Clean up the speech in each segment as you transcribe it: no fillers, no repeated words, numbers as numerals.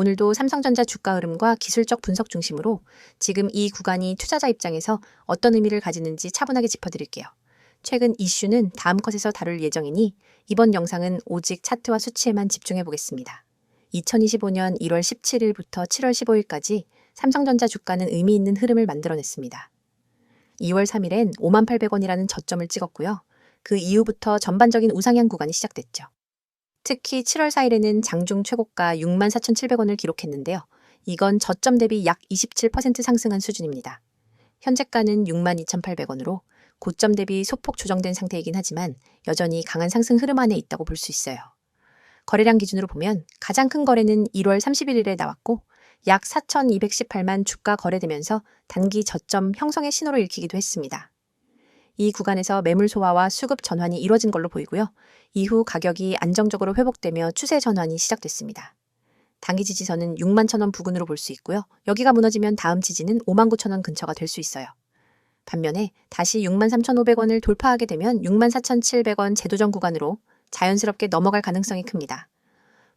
오늘도 삼성전자 주가 흐름과 기술적 분석 중심으로 지금 이 구간이 투자자 입장에서 어떤 의미를 가지는지 차분하게 짚어드릴게요. 최근 이슈는 다음 컷에서 다룰 예정이니 이번 영상은 오직 차트와 수치에만 집중해 보겠습니다. 2025년 1월 17일부터 7월 15일까지 삼성전자 주가는 의미 있는 흐름을 만들어냈습니다. 2월 3일엔 58,000원이라는 저점을 찍었고요. 그 이후부터 전반적인 우상향 구간이 시작됐죠. 특히 7월 4일에는 장중 최고가 64,700원을 기록했는데요. 이건 저점 대비 약 27% 상승한 수준입니다. 현재가는 62,800원으로 고점 대비 소폭 조정된 상태이긴 하지만 여전히 강한 상승 흐름 안에 있다고 볼 수 있어요. 거래량 기준으로 보면 가장 큰 거래는 1월 31일에 나왔고 약 4,218만 주가 거래되면서 단기 저점 형성의 신호를 읽히기도 했습니다. 이 구간에서 매물 소화와 수급 전환이 이뤄진 걸로 보이고요. 이후 가격이 안정적으로 회복되며 추세 전환이 시작됐습니다. 단기 지지선은 61,000원 부근으로 볼 수 있고요. 여기가 무너지면 다음 지지는 59,000원 근처가 될 수 있어요. 반면에 다시 63,500원을 돌파하게 되면 64,700원 재도전 구간으로 자연스럽게 넘어갈 가능성이 큽니다.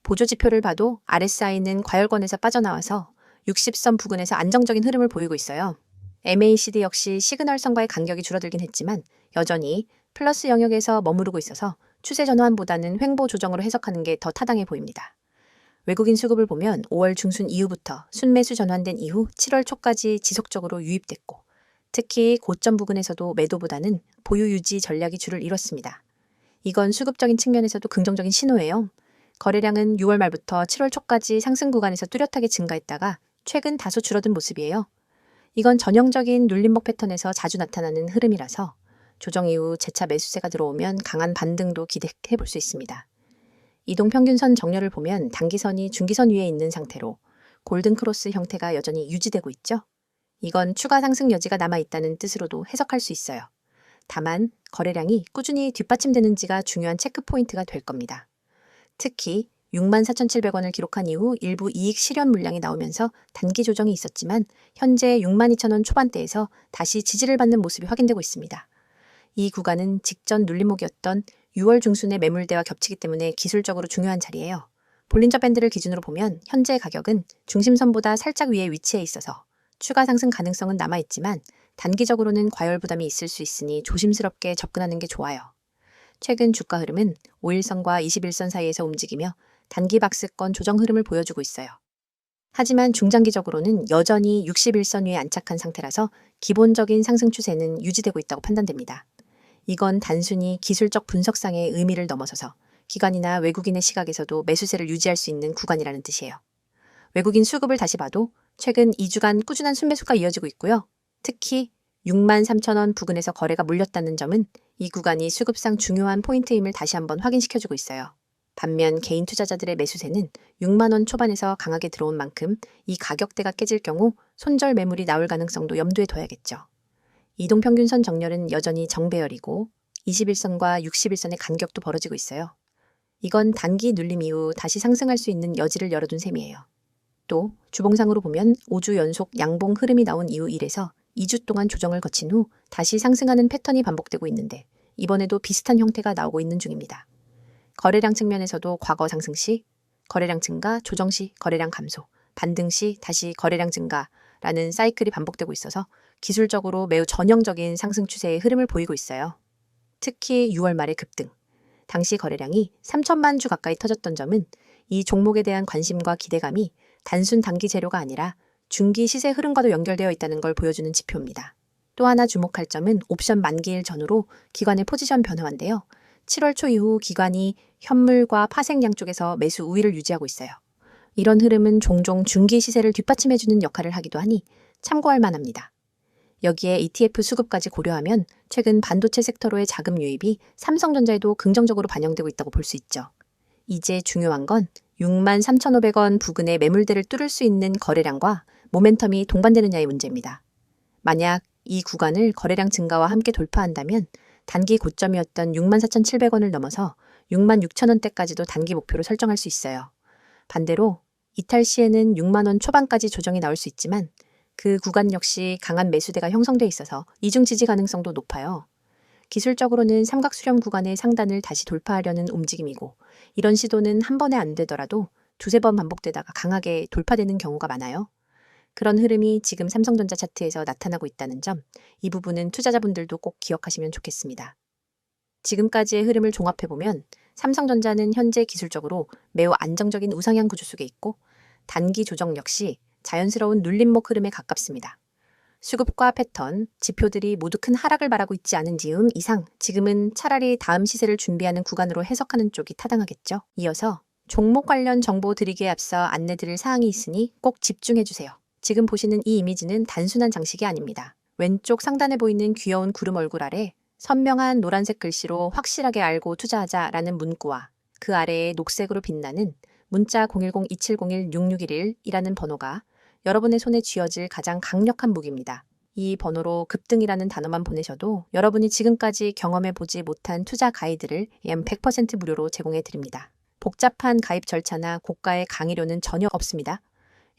보조지표를 봐도 RSI는 과열권에서 빠져나와서 60선 부근에서 안정적인 흐름을 보이고 있어요. MACD 역시 시그널선과의 간격이 줄어들긴 했지만 여전히 플러스 영역에서 머무르고 있어서 추세 전환보다는 횡보 조정으로 해석하는 게 더 타당해 보입니다. 외국인 수급을 보면 5월 중순 이후부터 순매수 전환된 이후 7월 초까지 지속적으로 유입됐고 특히 고점 부근에서도 매도보다는 보유 유지 전략이 줄을 이뤘습니다. 이건 수급적인 측면에서도 긍정적인 신호예요. 거래량은 6월 말부터 7월 초까지 상승 구간에서 뚜렷하게 증가했다가 최근 다소 줄어든 모습이에요. 이건 전형적인 눌림목 패턴에서 자주 나타나는 흐름이라서 조정 이후 재차 매수세가 들어오면 강한 반등도 기대해 볼 수 있습니다. 이동평균선 정렬을 보면 단기선이 중기선 위에 있는 상태로 골든크로스 형태가 여전히 유지되고 있죠. 이건 추가 상승 여지가 남아있다는 뜻으로도 해석할 수 있어요. 다만 거래량이 꾸준히 뒷받침되는지가 중요한 체크포인트가 될 겁니다. 특히 64,700원을 기록한 이후 일부 이익 실현 물량이 나오면서 단기 조정이 있었지만 현재 62,000원 초반대에서 다시 지지를 받는 모습이 확인되고 있습니다. 이 구간은 직전 눌림목이었던 6월 중순의 매물대와 겹치기 때문에 기술적으로 중요한 자리예요. 볼린저 밴드를 기준으로 보면 현재 가격은 중심선보다 살짝 위에 위치해 있어서 추가 상승 가능성은 남아있지만 단기적으로는 과열 부담이 있을 수 있으니 조심스럽게 접근하는 게 좋아요. 최근 주가 흐름은 5일선과 21선 사이에서 움직이며 단기 박스권 조정 흐름을 보여주고 있어요. 하지만 중장기적으로는 여전히 61선 위에 안착한 상태라서 기본적인 상승 추세는 유지되고 있다고 판단됩니다. 이건 단순히 기술적 분석상의 의미를 넘어서서 기관이나 외국인의 시각에서도 매수세를 유지할 수 있는 구간이라는 뜻이에요. 외국인 수급을 다시 봐도 최근 2주간 꾸준한 순매수가 이어지고 있고요. 특히 63,000원 부근에서 거래가 몰렸다는 점은 이 구간이 수급상 중요한 포인트임을 다시 한번 확인시켜주고 있어요. 반면 개인 투자자들의 매수세는 6만원 초반에서 강하게 들어온 만큼 이 가격대가 깨질 경우 손절 매물이 나올 가능성도 염두에 둬야겠죠. 이동평균선 정렬은 여전히 정배열이고 21선과 61선의 간격도 벌어지고 있어요. 이건 단기 눌림 이후 다시 상승할 수 있는 여지를 열어둔 셈이에요. 또 주봉상으로 보면 5주 연속 양봉 흐름이 나온 이후 1에서 2주 동안 조정을 거친 후 다시 상승하는 패턴이 반복되고 있는데 이번에도 비슷한 형태가 나오고 있는 중입니다. 거래량 측면에서도 과거 상승 시 거래량 증가, 조정 시 거래량 감소, 반등 시 다시 거래량 증가라는 사이클이 반복되고 있어서 기술적으로 매우 전형적인 상승 추세의 흐름을 보이고 있어요. 특히 6월 말의 급등, 당시 거래량이 3천만 주 가까이 터졌던 점은 이 종목에 대한 관심과 기대감이 단순 단기 재료가 아니라 중기 시세 흐름과도 연결되어 있다는 걸 보여주는 지표입니다. 또 하나 주목할 점은 옵션 만기일 전후로 기관의 포지션 변화인데요. 7월 초 이후 기관이 현물과 파생 양쪽에서 매수 우위를 유지하고 있어요. 이런 흐름은 종종 중기 시세를 뒷받침해주는 역할을 하기도 하니 참고할 만합니다. 여기에 ETF 수급까지 고려하면 최근 반도체 섹터로의 자금 유입이 삼성전자에도 긍정적으로 반영되고 있다고 볼 수 있죠. 이제 중요한 건 63,500원 부근의 매물대를 뚫을 수 있는 거래량과 모멘텀이 동반되느냐의 문제입니다. 만약 이 구간을 거래량 증가와 함께 돌파한다면 단기 고점이었던 64,700원을 넘어서 66,000원대까지도 단기 목표로 설정할 수 있어요. 반대로 이탈 시에는 6만원 초반까지 조정이 나올 수 있지만 그 구간 역시 강한 매수대가 형성돼 있어서 이중 지지 가능성도 높아요. 기술적으로는 삼각 수렴 구간의 상단을 다시 돌파하려는 움직임이고 이런 시도는 한 번에 안 되더라도 두세 번 반복되다가 강하게 돌파되는 경우가 많아요. 그런 흐름이 지금 삼성전자 차트에서 나타나고 있다는 점, 이 부분은 투자자분들도 꼭 기억하시면 좋겠습니다. 지금까지의 흐름을 종합해보면 삼성전자는 현재 기술적으로 매우 안정적인 우상향 구조 속에 있고 단기 조정 역시 자연스러운 눌림목 흐름에 가깝습니다. 수급과 패턴, 지표들이 모두 큰 하락을 바라고 있지 않은 즈음 이상 지금은 차라리 다음 시세를 준비하는 구간으로 해석하는 쪽이 타당하겠죠. 이어서 종목 관련 정보 드리기에 앞서 안내드릴 사항이 있으니 꼭 집중해주세요. 지금 보시는 이 이미지는 단순한 장식이 아닙니다. 왼쪽 상단에 보이는 귀여운 구름 얼굴 아래 선명한 노란색 글씨로 확실하게 알고 투자하자라는 문구와 그 아래에 녹색으로 빛나는 문자 010-2701-6611이라는 번호가 여러분의 손에 쥐어질 가장 강력한 무기입니다. 이 번호로 급등이라는 단어만 보내셔도 여러분이 지금까지 경험해보지 못한 투자 가이드를 약 100% 무료로 제공해 드립니다. 복잡한 가입 절차나 고가의 강의료는 전혀 없습니다.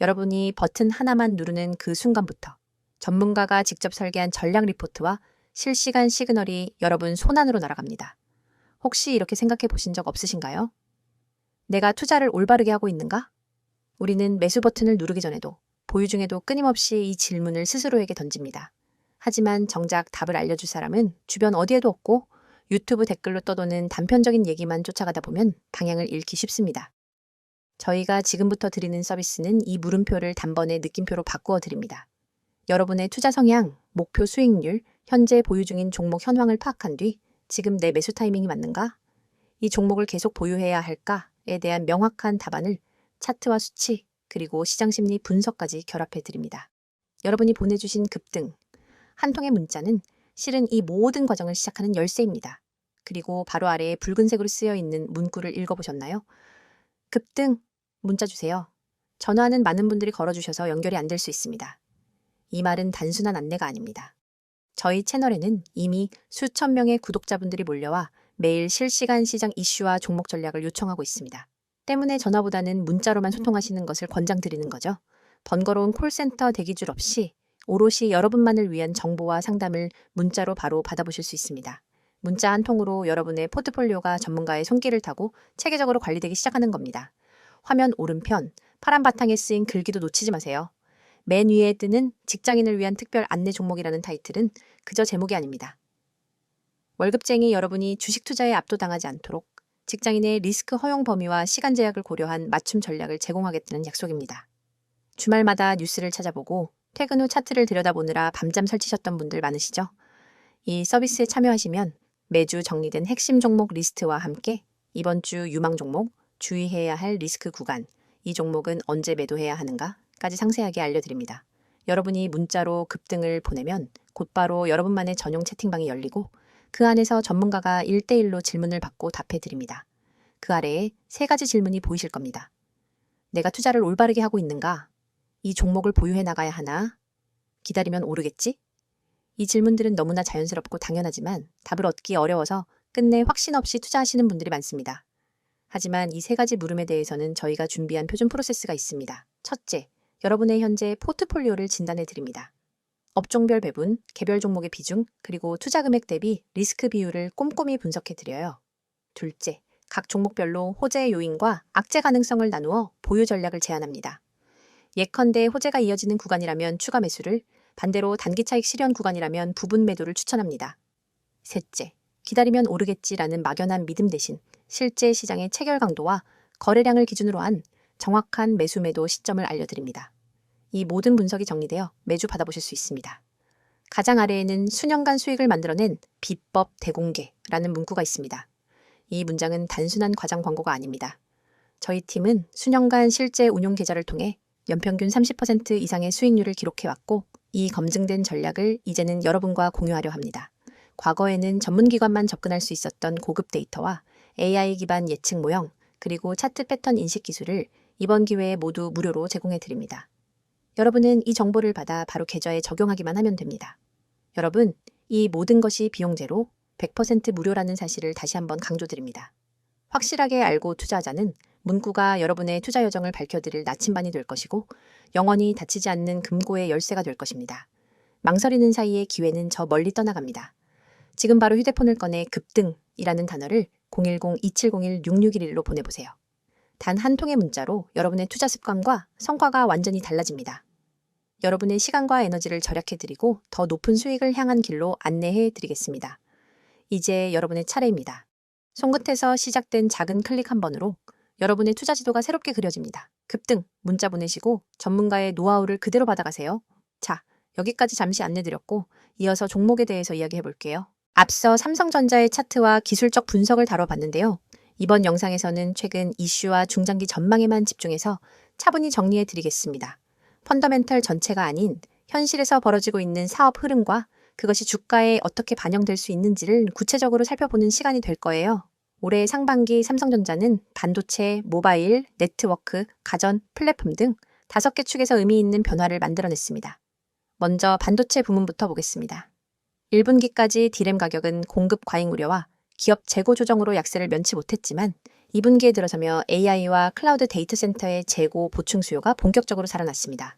여러분이 버튼 하나만 누르는 그 순간부터 전문가가 직접 설계한 전략 리포트와 실시간 시그널이 여러분 손안으로 날아갑니다. 혹시 이렇게 생각해 보신 적 없으신가요? 내가 투자를 올바르게 하고 있는가? 우리는 매수 버튼을 누르기 전에도 보유 중에도 끊임없이 이 질문을 스스로에게 던집니다. 하지만 정작 답을 알려줄 사람은 주변 어디에도 없고 유튜브 댓글로 떠도는 단편적인 얘기만 쫓아가다 보면 방향을 잃기 쉽습니다. 저희가 지금부터 드리는 서비스는 이 물음표를 단번에 느낌표로 바꾸어 드립니다. 여러분의 투자 성향, 목표 수익률, 현재 보유 중인 종목 현황을 파악한 뒤 지금 내 매수 타이밍이 맞는가? 이 종목을 계속 보유해야 할까에 대한 명확한 답안을 차트와 수치, 그리고 시장심리 분석까지 결합해 드립니다. 여러분이 보내주신 급등, 한 통의 문자는 실은 이 모든 과정을 시작하는 열쇠입니다. 그리고 바로 아래에 붉은색으로 쓰여 있는 문구를 읽어보셨나요? 급등, 문자 주세요. 전화는 많은 분들이 걸어주셔서 연결이 안 될 수 있습니다. 이 말은 단순한 안내가 아닙니다. 저희 채널에는 이미 수천 명의 구독자분들이 몰려와 매일 실시간 시장 이슈와 종목 전략을 요청하고 있습니다. 때문에 전화보다는 문자로만 소통하시는 것을 권장드리는 거죠. 번거로운 콜센터 대기줄 없이 오롯이 여러분만을 위한 정보와 상담을 문자로 바로 받아보실 수 있습니다. 문자 한 통으로 여러분의 포트폴리오가 전문가의 손길을 타고 체계적으로 관리되기 시작하는 겁니다. 화면 오른편 파란 바탕에 쓰인 글귀도 놓치지 마세요. 맨 위에 뜨는 직장인을 위한 특별 안내 종목이라는 타이틀은 그저 제목이 아닙니다. 월급쟁이 여러분이 주식 투자에 압도당하지 않도록 직장인의 리스크 허용 범위와 시간 제약을 고려한 맞춤 전략을 제공하겠다는 약속입니다. 주말마다 뉴스를 찾아보고 퇴근 후 차트를 들여다보느라 밤잠 설치셨던 분들 많으시죠? 이 서비스에 참여하시면 매주 정리된 핵심 종목 리스트와 함께 이번 주 유망 종목, 주의해야 할 리스크 구간, 이 종목은 언제 매도해야 하는가까지 상세하게 알려드립니다. 여러분이 문자로 급등을 보내면 곧바로 여러분만의 전용 채팅방이 열리고 그 안에서 전문가가 1대1로 질문을 받고 답해드립니다. 그 아래에 3가지 질문이 보이실 겁니다. 내가 투자를 올바르게 하고 있는가? 이 종목을 보유해 나가야 하나? 기다리면 오르겠지? 이 질문들은 너무나 자연스럽고 당연하지만 답을 얻기 어려워서 끝내 확신 없이 투자하시는 분들이 많습니다. 하지만 이 3가지 물음에 대해서는 저희가 준비한 표준 프로세스가 있습니다. 첫째, 여러분의 현재 포트폴리오를 진단해 드립니다. 업종별 배분, 개별 종목의 비중, 그리고 투자 금액 대비 리스크 비율을 꼼꼼히 분석해 드려요. 둘째, 각 종목별로 호재 요인과 악재 가능성을 나누어 보유 전략을 제안합니다. 예컨대 호재가 이어지는 구간이라면 추가 매수를, 반대로 단기 차익 실현 구간이라면 부분 매도를 추천합니다. 셋째, 기다리면 오르겠지라는 막연한 믿음 대신 실제 시장의 체결 강도와 거래량을 기준으로 한 정확한 매수 매도 시점을 알려드립니다. 이 모든 분석이 정리되어 매주 받아보실 수 있습니다. 가장 아래에는 수년간 수익을 만들어낸 비법 대공개라는 문구가 있습니다. 이 문장은 단순한 과장 광고가 아닙니다. 저희 팀은 수년간 실제 운용 계좌를 통해 연평균 30% 이상의 수익률을 기록해왔고 이 검증된 전략을 이제는 여러분과 공유하려 합니다. 과거에는 전문기관만 접근할 수 있었던 고급 데이터와 AI 기반 예측 모형, 그리고 차트 패턴 인식 기술을 이번 기회에 모두 무료로 제공해 드립니다. 여러분은 이 정보를 받아 바로 계좌에 적용하기만 하면 됩니다. 여러분, 이 모든 것이 비용 제로, 100% 무료라는 사실을 다시 한번 강조드립니다. 확실하게 알고 투자하자는 문구가 여러분의 투자 여정을 밝혀드릴 나침반이 될 것이고 영원히 닫히지 않는 금고의 열쇠가 될 것입니다. 망설이는 사이에 기회는 저 멀리 떠나갑니다. 지금 바로 휴대폰을 꺼내 급등이라는 단어를 010-2701-6611로 보내보세요. 단 한 통의 문자로 여러분의 투자 습관과 성과가 완전히 달라집니다. 여러분의 시간과 에너지를 절약해드리고 더 높은 수익을 향한 길로 안내해드리겠습니다. 이제 여러분의 차례입니다. 손끝에서 시작된 작은 클릭 한 번으로 여러분의 투자 지도가 새롭게 그려집니다. 급등, 문자 보내시고 전문가의 노하우를 그대로 받아가세요. 자, 여기까지 잠시 안내드렸고 이어서 종목에 대해서 이야기해볼게요. 앞서 삼성전자의 차트와 기술적 분석을 다뤄봤는데요. 이번 영상에서는 최근 이슈와 중장기 전망에만 집중해서 차분히 정리해드리겠습니다. 펀더멘털 전체가 아닌 현실에서 벌어지고 있는 사업 흐름과 그것이 주가에 어떻게 반영될 수 있는지를 구체적으로 살펴보는 시간이 될 거예요. 올해 상반기 삼성전자는 반도체, 모바일, 네트워크, 가전, 플랫폼 등 5개 축에서 의미 있는 변화를 만들어냈습니다. 먼저 반도체 부문부터 보겠습니다. 1분기까지 디램 가격은 공급 과잉 우려와 기업 재고 조정으로 약세를 면치 못했지만 2분기에 들어서며 AI와 클라우드 데이터 센터의 재고 보충 수요가 본격적으로 살아났습니다.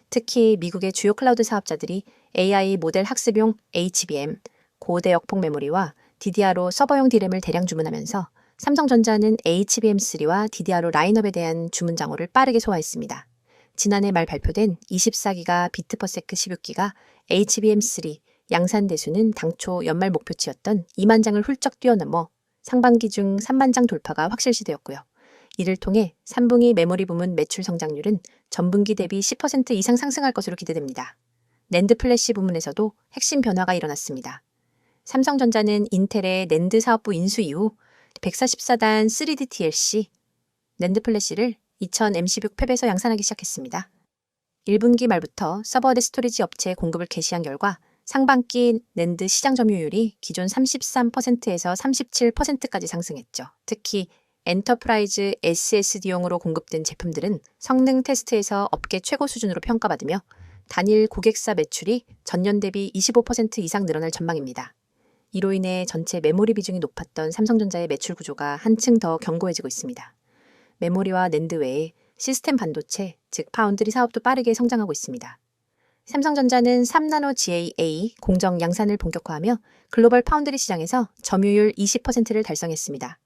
특히 미국의 주요 클라우드 사업자들이 AI 모델 학습용 HBM, 고대 역폭 메모리와 DDR5 서버용 디램을 대량 주문하면서 삼성전자는 HBM3와 DDR5 라인업에 대한 주문 장호를 빠르게 소화했습니다. 지난해 말 발표된 24기가 비트/세크 16기가 HBM3 양산 대수는 당초 연말 목표치였던 2만 장을 훌쩍 뛰어넘어 상반기 중 3만 장 돌파가 확실시되었고요. 이를 통해 3분기 메모리 부문 매출 성장률은 전분기 대비 10% 이상 상승할 것으로 기대됩니다. 낸드 플래시 부문에서도 핵심 변화가 일어났습니다. 삼성전자는 인텔의 낸드 사업부 인수 이후 144단 3D TLC 낸드 플래시를 2000 M16 팹에서 양산하기 시작했습니다. 1분기 말부터 서버 대 스토리지 업체에 공급을 개시한 결과 상반기 낸드 시장 점유율이 기존 33%에서 37%까지 상승했죠. 특히 엔터프라이즈 SSD용으로 공급된 제품들은 성능 테스트에서 업계 최고 수준으로 평가받으며 단일 고객사 매출이 전년 대비 25% 이상 늘어날 전망입니다. 이로 인해 전체 메모리 비중이 높았던 삼성전자의 매출 구조가 한층 더 견고해지고 있습니다. 메모리와 낸드 외에 시스템 반도체, 즉 파운드리 사업도 빠르게 성장하고 있습니다. 삼성전자는 3나노 GAA 공정 양산을 본격화하며 글로벌 파운드리 시장에서 점유율 20%를 달성했습니다.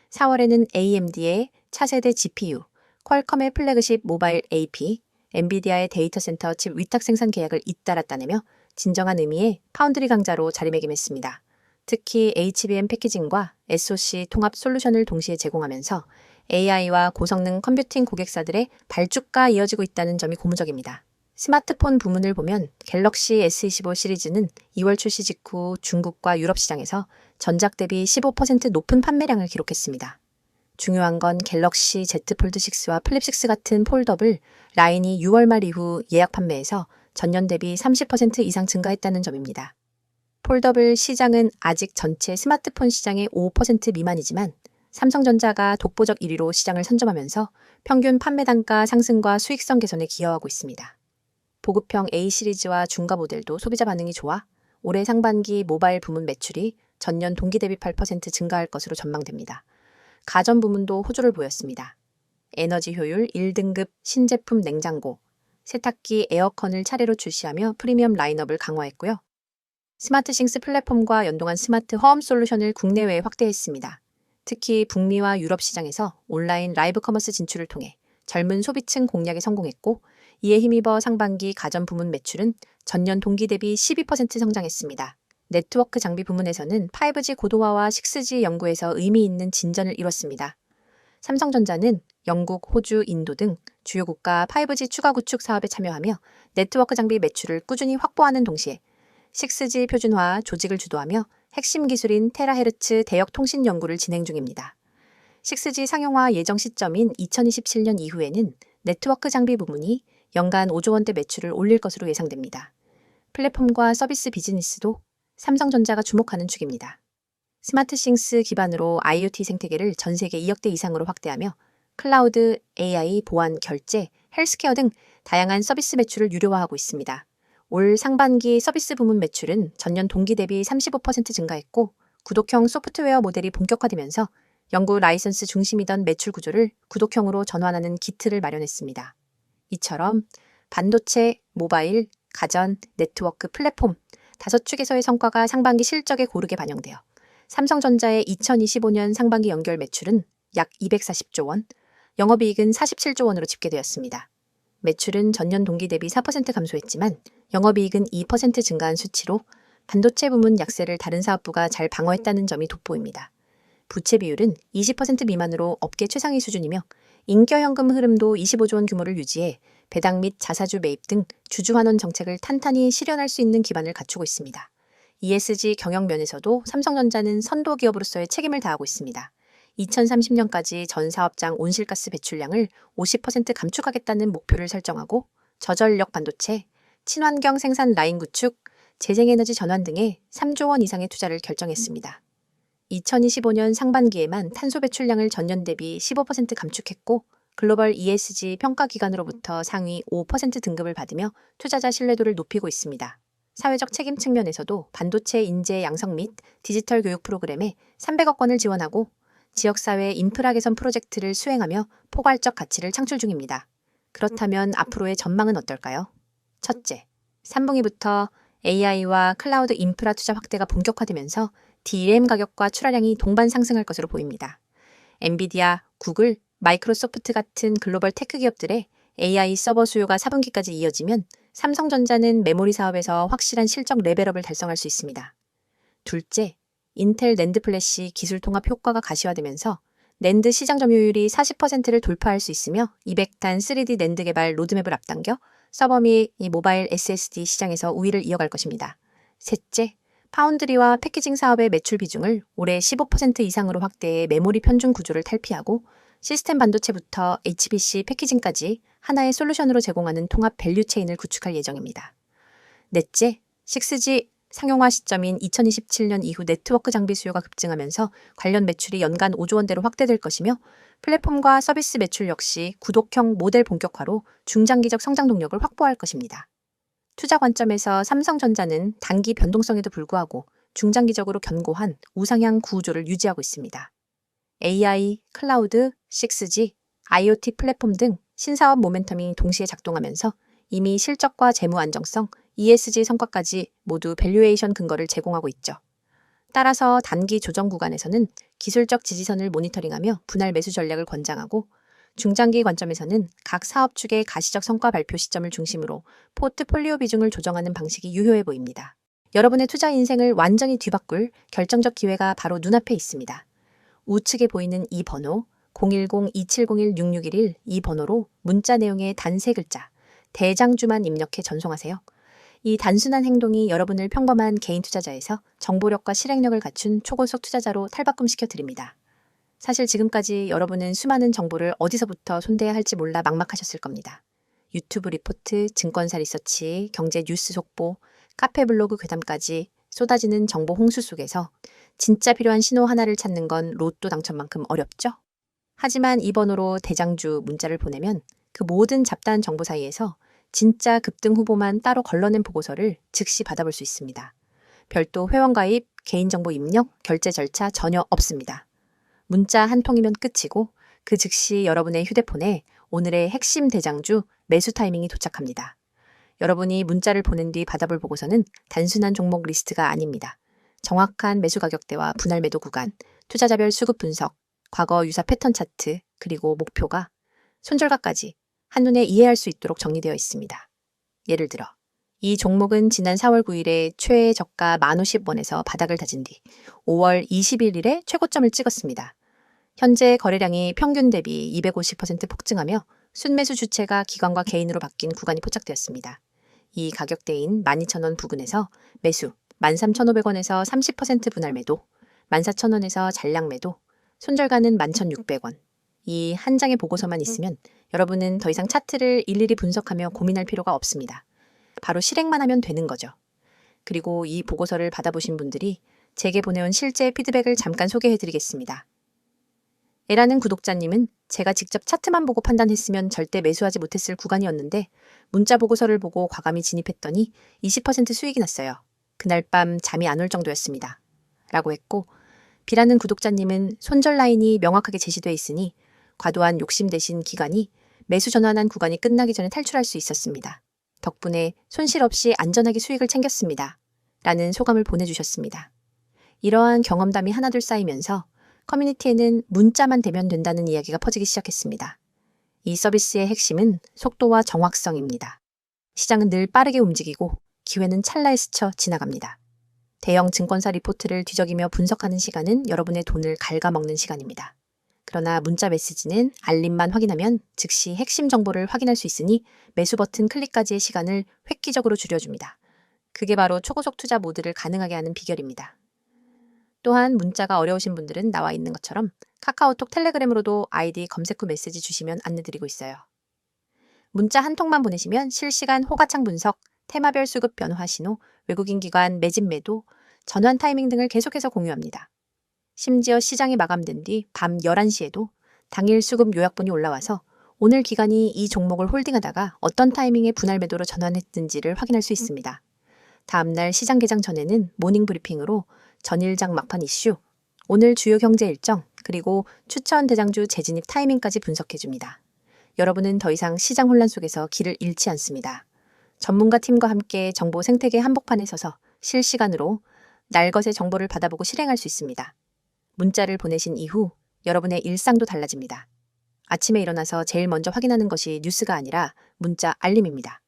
4월에는 AMD의 차세대 GPU, 퀄컴의 플래그십 모바일 AP, 엔비디아의 데이터 센터 칩 위탁 생산 계약을 잇따라 따내며 진정한 의미의 파운드리 강자로 자리매김했습니다. 특히 HBM 패키징과 SoC 통합 솔루션을 동시에 제공하면서 AI와 고성능 컴퓨팅 고객사들의 발주가 이어지고 있다는 점이 고무적입니다. 스마트폰 부문을 보면 갤럭시 S25 시리즈는 2월 출시 직후 중국과 유럽 시장에서 전작 대비 15% 높은 판매량을 기록했습니다. 중요한 건 갤럭시 Z 폴드 6와 플립 6 같은 폴더블 라인이 6월 말 이후 예약 판매에서 전년 대비 30% 이상 증가했다는 점입니다. 폴더블 시장은 아직 전체 스마트폰 시장의 5% 미만이지만 삼성전자가 독보적 1위로 시장을 선점하면서 평균 판매 단가 상승과 수익성 개선에 기여하고 있습니다. 보급형 A 시리즈와 중가 모델도 소비자 반응이 좋아 올해 상반기 모바일 부문 매출이 전년 동기 대비 8% 증가할 것으로 전망됩니다. 가전 부문도 호조를 보였습니다. 에너지 효율 1등급 신제품 냉장고, 세탁기, 에어컨을 차례로 출시하며 프리미엄 라인업을 강화했고요. 스마트싱스 플랫폼과 연동한 스마트 홈 솔루션을 국내외에 확대했습니다. 특히 북미와 유럽 시장에서 온라인 라이브 커머스 진출을 통해 젊은 소비층 공략에 성공했고 이에 힘입어 상반기 가전 부문 매출은 전년 동기 대비 12% 성장했습니다. 네트워크 장비 부문에서는 5G 고도화와 6G 연구에서 의미 있는 진전을 이뤘습니다. 삼성전자는 영국, 호주, 인도 등 주요 국가 5G 추가 구축 사업에 참여하며 네트워크 장비 매출을 꾸준히 확보하는 동시에 6G 표준화 조직을 주도하며 핵심 기술인 테라헤르츠 대역 통신 연구를 진행 중입니다. 6G 상용화 예정 시점인 2027년 이후에는 네트워크 장비 부문이 연간 5조 원대 매출을 올릴 것으로 예상됩니다. 플랫폼과 서비스 비즈니스도 삼성전자가 주목하는 축입니다. 스마트싱스 기반으로 IoT 생태계를 전 세계 2억 대 이상으로 확대하며 클라우드, AI, 보안, 결제, 헬스케어 등 다양한 서비스 매출을 유료화하고 있습니다. 올 상반기 서비스 부문 매출은 전년 동기 대비 35% 증가했고 구독형 소프트웨어 모델이 본격화되면서 연구 라이선스 중심이던 매출 구조를 구독형으로 전환하는 기틀을 마련했습니다. 이처럼 반도체, 모바일, 가전, 네트워크, 플랫폼 5축에서의 성과가 상반기 실적에 고르게 반영되어 삼성전자의 2025년 상반기 연결 매출은 약 240조 원, 영업이익은 47조 원으로 집계되었습니다. 매출은 전년 동기 대비 4% 감소했지만 영업이익은 2% 증가한 수치로 반도체 부문 약세를 다른 사업부가 잘 방어했다는 점이 돋보입니다. 부채 비율은 20% 미만으로 업계 최상위 수준이며 인겨현금 흐름도 25조 원 규모를 유지해 배당 및 자사주 매입 등 주주 환원 정책을 탄탄히 실현할 수 있는 기반을 갖추고 있습니다. ESG 경영 면에서도 삼성전자는 선도 기업으로서의 책임을 다하고 있습니다. 2030년까지 전 사업장 온실가스 배출량을 50% 감축하겠다는 목표를 설정하고 저전력 반도체, 친환경 생산 라인 구축, 재생에너지 전환 등에 3조 원 이상의 투자를 결정했습니다. 2025년 상반기에만 탄소 배출량을 전년 대비 15% 감축했고 글로벌 ESG 평가기관으로부터 상위 5% 등급을 받으며 투자자 신뢰도를 높이고 있습니다. 사회적 책임 측면에서도 반도체 인재 양성 및 디지털 교육 프로그램에 300억 원을 지원하고 지역사회 인프라 개선 프로젝트를 수행하며 포괄적 가치를 창출 중입니다. 그렇다면 앞으로의 전망은 어떨까요? 첫째, 3분기부터 AI와 클라우드 인프라 투자 확대가 본격화되면서 DRAM 가격과 출하량이 동반 상승할 것으로 보입니다. 엔비디아, 구글, 마이크로소프트 같은 글로벌 테크 기업들의 AI 서버 수요가 4분기까지 이어지면 삼성전자는 메모리 사업에서 확실한 실적 레벨업을 달성할 수 있습니다. 둘째, 인텔 낸드 플래시 기술 통합 효과가 가시화되면서 낸드 시장 점유율이 40%를 돌파할 수 있으며 200단 3D 낸드 개발 로드맵을 앞당겨 서버 및 모바일 SSD 시장에서 우위를 이어갈 것입니다. 셋째, 파운드리와 패키징 사업의 매출 비중을 올해 15% 이상으로 확대해 메모리 편중 구조를 탈피하고 시스템 반도체부터 HPC 패키징까지 하나의 솔루션으로 제공하는 통합 밸류 체인을 구축할 예정입니다. 넷째, 6G 상용화 시점인 2027년 이후 네트워크 장비 수요가 급증하면서 관련 매출이 연간 5조 원대로 확대될 것이며 플랫폼과 서비스 매출 역시 구독형 모델 본격화로 중장기적 성장 동력을 확보할 것입니다. 투자 관점에서 삼성전자는 단기 변동성에도 불구하고 중장기적으로 견고한 우상향 구조를 유지하고 있습니다. AI, 클라우드, 6G, IoT 플랫폼 등 신사업 모멘텀이 동시에 작동하면서 이미 실적과 재무 안정성, ESG 성과까지 모두 밸류에이션 근거를 제공하고 있죠. 따라서 단기 조정 구간에서는 기술적 지지선을 모니터링하며 분할 매수 전략을 권장하고 중장기 관점에서는 각 사업 축의 가시적 성과 발표 시점을 중심으로 포트폴리오 비중을 조정하는 방식이 유효해 보입니다. 여러분의 투자 인생을 완전히 뒤바꿀 결정적 기회가 바로 눈앞에 있습니다. 우측에 보이는 이 번호 010-2701-6611 이 번호로 문자 내용의 단 3글자 대장주만 입력해 전송하세요. 이 단순한 행동이 여러분을 평범한 개인 투자자에서 정보력과 실행력을 갖춘 초고속 투자자로 탈바꿈시켜 드립니다. 사실 지금까지 여러분은 수많은 정보를 어디서부터 손대야 할지 몰라 막막하셨을 겁니다. 유튜브 리포트, 증권사 리서치, 경제 뉴스 속보, 카페 블로그 괴담까지 쏟아지는 정보 홍수 속에서 진짜 필요한 신호 하나를 찾는 건 로또 당첨만큼 어렵죠? 하지만 이 번호로 대장주 문자를 보내면 그 모든 잡다한 정보 사이에서 진짜 급등 후보만 따로 걸러낸 보고서를 즉시 받아볼 수 있습니다. 별도 회원가입, 개인정보 입력, 결제 절차 전혀 없습니다. 문자 한 통이면 끝이고 그 즉시 여러분의 휴대폰에 오늘의 핵심 대장주 매수 타이밍이 도착합니다. 여러분이 문자를 보낸 뒤 받아볼 보고서는 단순한 종목 리스트가 아닙니다. 정확한 매수 가격대와 분할 매도 구간, 투자자별 수급 분석, 과거 유사 패턴 차트, 그리고 목표가 손절가까지 한눈에 이해할 수 있도록 정리되어 있습니다. 예를 들어 이 종목은 지난 4월 9일에 최애 저가 1,050원에서 바닥을 다진 뒤 5월 21일에 최고점을 찍었습니다. 현재 거래량이 평균 대비 250% 폭증하며 순매수 주체가 기관과 개인으로 바뀐 구간이 포착되었습니다. 이 가격대인 12,000원 부근에서 매수 13,500원에서 30% 분할 매도, 14,000원에서 잔량 매도, 손절가는 11,600원. 이 한 장의 보고서만 있으면 여러분은 더 이상 차트를 일일이 분석하며 고민할 필요가 없습니다. 바로 실행만 하면 되는 거죠. 그리고 이 보고서를 받아보신 분들이 제게 보내온 실제 피드백을 잠깐 소개해드리겠습니다. 에라는 구독자님은 제가 직접 차트만 보고 판단했으면 절대 매수하지 못했을 구간이었는데 문자 보고서를 보고 과감히 진입했더니 20% 수익이 났어요. 그날 밤 잠이 안 올 정도였습니다. 라고 했고 B라는 구독자님은 손절 라인이 명확하게 제시돼 있으니 과도한 욕심 대신 기간이 매수 전환한 구간이 끝나기 전에 탈출할 수 있었습니다. 덕분에 손실 없이 안전하게 수익을 챙겼습니다. 라는 소감을 보내주셨습니다. 이러한 경험담이 하나둘 쌓이면서 커뮤니티에는 문자만 대면 된다는 이야기가 퍼지기 시작했습니다. 이 서비스의 핵심은 속도와 정확성입니다. 시장은 늘 빠르게 움직이고 기회는 찰나에 스쳐 지나갑니다. 대형 증권사 리포트를 뒤적이며 분석하는 시간은 여러분의 돈을 갉아먹는 시간입니다. 그러나 문자 메시지는 알림만 확인하면 즉시 핵심 정보를 확인할 수 있으니 매수 버튼 클릭까지의 시간을 획기적으로 줄여줍니다. 그게 바로 초고속 투자 모드를 가능하게 하는 비결입니다. 또한 문자가 어려우신 분들은 나와 있는 것처럼 카카오톡 텔레그램으로도 아이디 검색 후 메시지 주시면 안내드리고 있어요. 문자 한 통만 보내시면 실시간 호가창 분석, 테마별 수급 변화 신호, 외국인 기관 매집 매도, 전환 타이밍 등을 계속해서 공유합니다. 심지어 시장이 마감된 뒤 밤 11시에도 당일 수급 요약본이 올라와서 오늘 기관이 이 종목을 홀딩하다가 어떤 타이밍에 분할 매도로 전환했는지를 확인할 수 있습니다. 다음날 시장 개장 전에는 모닝 브리핑으로 전일장 막판 이슈, 오늘 주요 경제 일정, 그리고 추천 대장주 재진입 타이밍까지 분석해줍니다. 여러분은 더 이상 시장 혼란 속에서 길을 잃지 않습니다. 전문가 팀과 함께 정보 생태계 한복판에 서서 실시간으로 날것의 정보를 받아보고 실행할 수 있습니다. 문자를 보내신 이후 여러분의 일상도 달라집니다. 아침에 일어나서 제일 먼저 확인하는 것이 뉴스가 아니라 문자 알림입니다.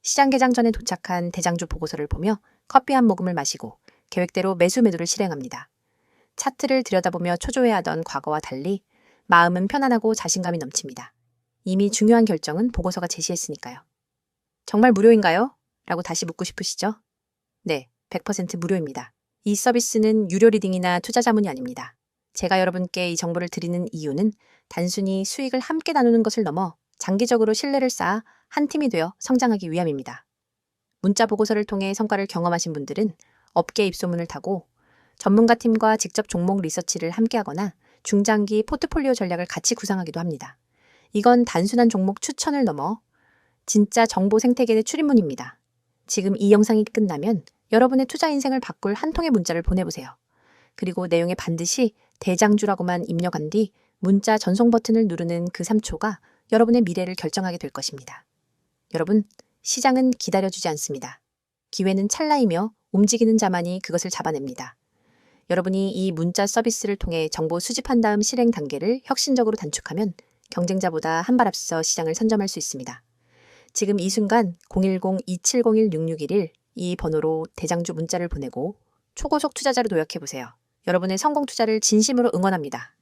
시장 개장 전에 도착한 대장주 보고서를 보며 커피 한 모금을 마시고 계획대로 매수 매도를 실행합니다. 차트를 들여다보며 초조해하던 과거와 달리 마음은 편안하고 자신감이 넘칩니다. 이미 중요한 결정은 보고서가 제시했으니까요. 정말 무료인가요? 라고 다시 묻고 싶으시죠? 네, 100% 무료입니다. 이 서비스는 유료 리딩이나 투자 자문이 아닙니다. 제가 여러분께 이 정보를 드리는 이유는 단순히 수익을 함께 나누는 것을 넘어 장기적으로 신뢰를 쌓아 한 팀이 되어 성장하기 위함입니다. 문자 보고서를 통해 성과를 경험하신 분들은 업계 입소문을 타고 전문가 팀과 직접 종목 리서치를 함께하거나 중장기 포트폴리오 전략을 같이 구상하기도 합니다. 이건 단순한 종목 추천을 넘어 진짜 정보 생태계의 출입문입니다. 지금 이 영상이 끝나면 여러분의 투자 인생을 바꿀 한 통의 문자를 보내보세요. 그리고 내용에 반드시 대장주라고만 입력한 뒤 문자 전송 버튼을 누르는 그 3초가 여러분의 미래를 결정하게 될 것입니다. 여러분, 시장은 기다려주지 않습니다. 기회는 찰나이며 움직이는 자만이 그것을 잡아냅니다. 여러분이 이 문자 서비스를 통해 정보 수집한 다음 실행 단계를 혁신적으로 단축하면 경쟁자보다 한 발 앞서 시장을 선점할 수 있습니다. 지금 이 순간 010-2701-6611 이 번호로 대장주 문자를 보내고 초고속 투자자로 도약해보세요. 여러분의 성공 투자를 진심으로 응원합니다.